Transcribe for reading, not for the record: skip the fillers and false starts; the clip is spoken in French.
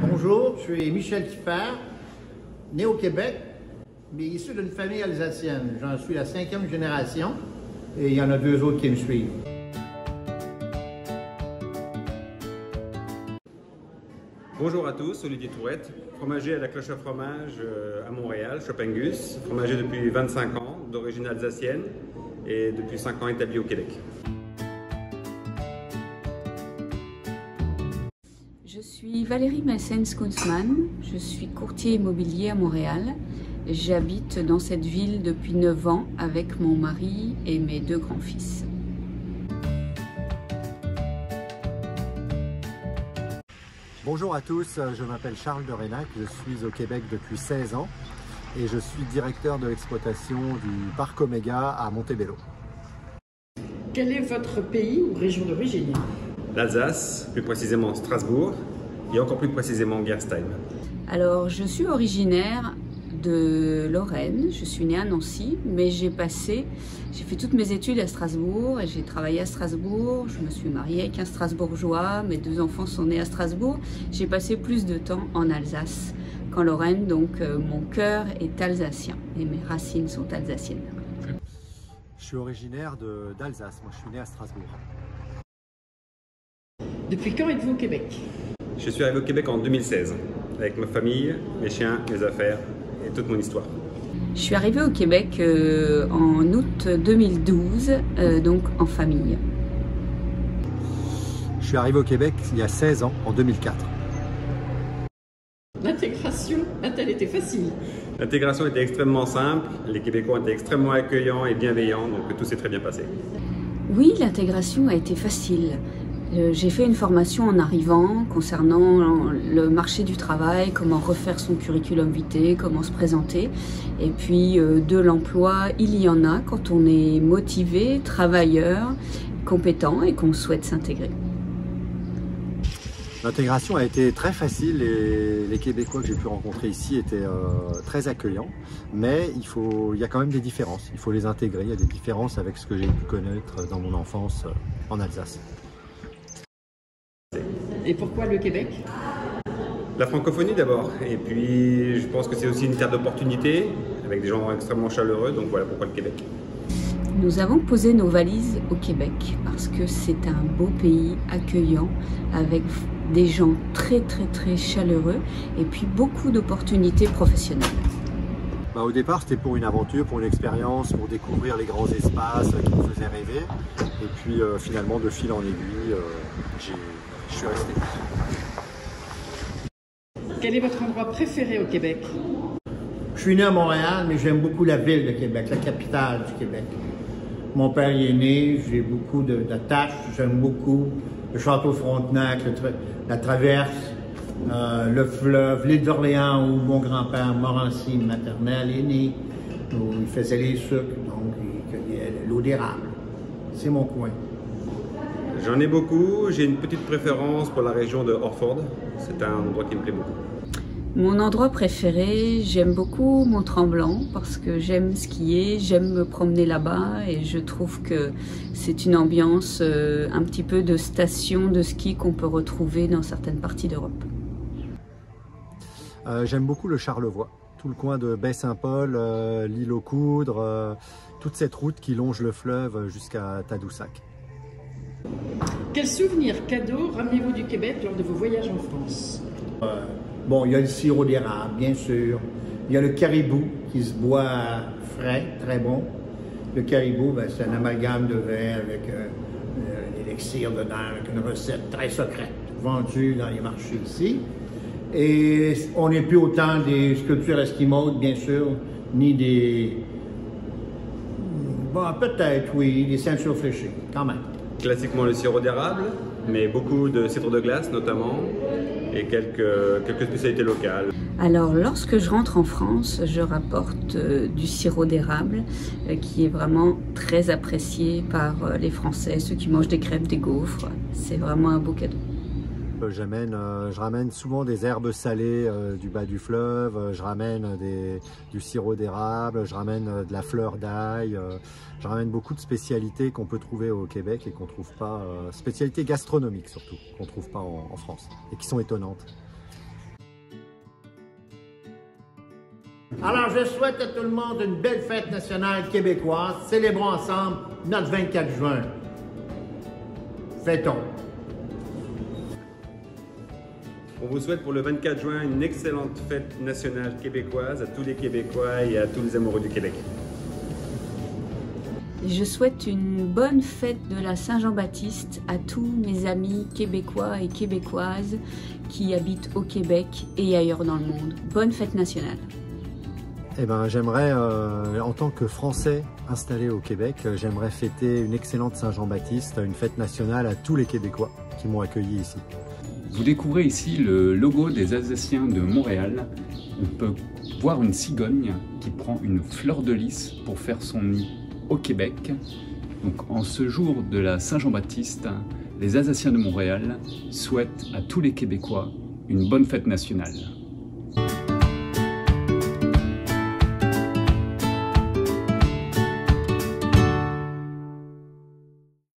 Bonjour, je suis Michel Kippert, né au Québec, mais issu d'une famille alsacienne. J'en suis la 5e génération et il y en a 2 autres qui me suivent. Bonjour à tous, Olivier Tourette, fromager à la Cloche à Fromage à Montréal, Chopingus, fromager depuis 25 ans, d'origine alsacienne et depuis 5 ans établi au Québec. Je suis Valérie Messens-Kunzmann, je suis courtier immobilier à Montréal. J'habite dans cette ville depuis 9 ans avec mon mari et mes 2 grands-fils. Bonjour à tous, je m'appelle Charles de Rénac, je suis au Québec depuis 16 ans et je suis directeur de l'exploitation du parc Oméga à Montebello. Quel est votre pays ou région d'origine? L'Alsace, plus précisément Strasbourg et encore plus précisément Gerstheim. Alors, je suis originaire de Lorraine, je suis née à Nancy, mais j'ai fait toutes mes études à Strasbourg et j'ai travaillé à Strasbourg. Je me suis mariée avec un Strasbourgeois, mes 2 enfants sont nés à Strasbourg. J'ai passé plus de temps en Alsace qu'en Lorraine, donc mon cœur est alsacien et mes racines sont alsaciennes. Je suis originaire d'Alsace, moi je suis né à Strasbourg. Depuis quand êtes-vous au Québec? Je suis arrivé au Québec en 2016, avec ma famille, mes chiens, mes affaires et toute mon histoire. Je suis arrivée au Québec en août 2012, donc en famille. Je suis arrivé au Québec il y a 16 ans, en 2004. L'intégration a-t-elle été facile? L'intégration était extrêmement simple, les Québécois étaient extrêmement accueillants et bienveillants, donc tout s'est très bien passé. Oui, l'intégration a été facile. J'ai fait une formation en arrivant concernant le marché du travail, comment refaire son curriculum vitae, comment se présenter. Et puis de l'emploi, il y en a quand on est motivé, travailleur, compétent et qu'on souhaite s'intégrer. L'intégration a été très facile et les Québécois que j'ai pu rencontrer ici étaient très accueillants. Mais il y a quand même des différences, il faut les intégrer, il y a des différences avec ce que j'ai pu connaître dans mon enfance en Alsace. Et pourquoi le Québec? La francophonie d'abord, et puis je pense que c'est aussi une terre d'opportunités, avec des gens extrêmement chaleureux, donc voilà pourquoi le Québec. Nous avons posé nos valises au Québec parce que c'est un beau pays accueillant, avec des gens très chaleureux et puis beaucoup d'opportunités professionnelles. Au départ, c'était pour une aventure, pour une expérience, pour découvrir les grands espaces qui me faisaient rêver. Et puis finalement, de fil en aiguille, je suis resté. Quel est votre endroit préféré au Québec? Je suis né à Montréal, mais j'aime beaucoup la ville de Québec, la capitale du Québec. Mon père y est né, j'ai beaucoup d'attaches, j'aime beaucoup le château Frontenac, la traverse, le fleuve, l'île d'Orléans où mon grand-père Morancy maternel est né, où il faisait les sucres, donc il cueillait l'eau d'érable. C'est mon coin. J'en ai beaucoup, j'ai une petite préférence pour la région de Orford, c'est un endroit qui me plaît beaucoup. Mon endroit préféré, j'aime beaucoup Mont-Tremblant parce que j'aime skier, j'aime me promener là-bas et je trouve que c'est une ambiance un petit peu de station de ski qu'on peut retrouver dans certaines parties d'Europe. J'aime beaucoup le Charlevoix, tout le coin de Baie-Saint-Paul, l'île aux Coudres, toute cette route qui longe le fleuve jusqu'à Tadoussac. Quels souvenirs cadeaux ramenez-vous du Québec lors de vos voyages en France? Bon, il y a le sirop d'érable, bien sûr. Il y a le caribou qui se boit frais, très bon. Le caribou, c'est un amalgame de vin avec l'élixir dedans, avec une recette très secrète, vendue dans les marchés ici. Et on n'est plus autant des sculptures esquimaudes, bien sûr, ni des... Bon, peut-être, oui, des ceintures fléchées, quand même. Classiquement le sirop d'érable, mais beaucoup de cidre de glace notamment, et quelques spécialités locales. Alors lorsque je rentre en France, je rapporte du sirop d'érable qui est vraiment très apprécié par les Français, ceux qui mangent des crêpes, des gaufres. C'est vraiment un beau cadeau. Je ramène souvent des herbes salées du bas du fleuve, je ramène du sirop d'érable, je ramène de la fleur d'ail, je ramène beaucoup de spécialités qu'on peut trouver au Québec et qu'on trouve pas, spécialités gastronomiques surtout, qu'on trouve pas en France et qui sont étonnantes. Alors, je souhaite à tout le monde une belle fête nationale québécoise. Célébrons ensemble notre 24 juin. Fêtons. On vous souhaite pour le 24 juin une excellente fête nationale québécoise à tous les Québécois et à tous les amoureux du Québec. Je souhaite une bonne fête de la Saint-Jean-Baptiste à tous mes amis québécois et québécoises qui habitent au Québec et ailleurs dans le monde. Bonne fête nationale. Eh ben, j'aimerais, en tant que Français installé au Québec, j'aimerais fêter une excellente Saint-Jean-Baptiste, une fête nationale à tous les Québécois qui m'ont accueilli ici. Vous découvrez ici le logo des Alsaciens de Montréal. On peut voir une cigogne qui prend une fleur de lys pour faire son nid au Québec. Donc en ce jour de la Saint-Jean-Baptiste, les Alsaciens de Montréal souhaitent à tous les Québécois une bonne fête nationale.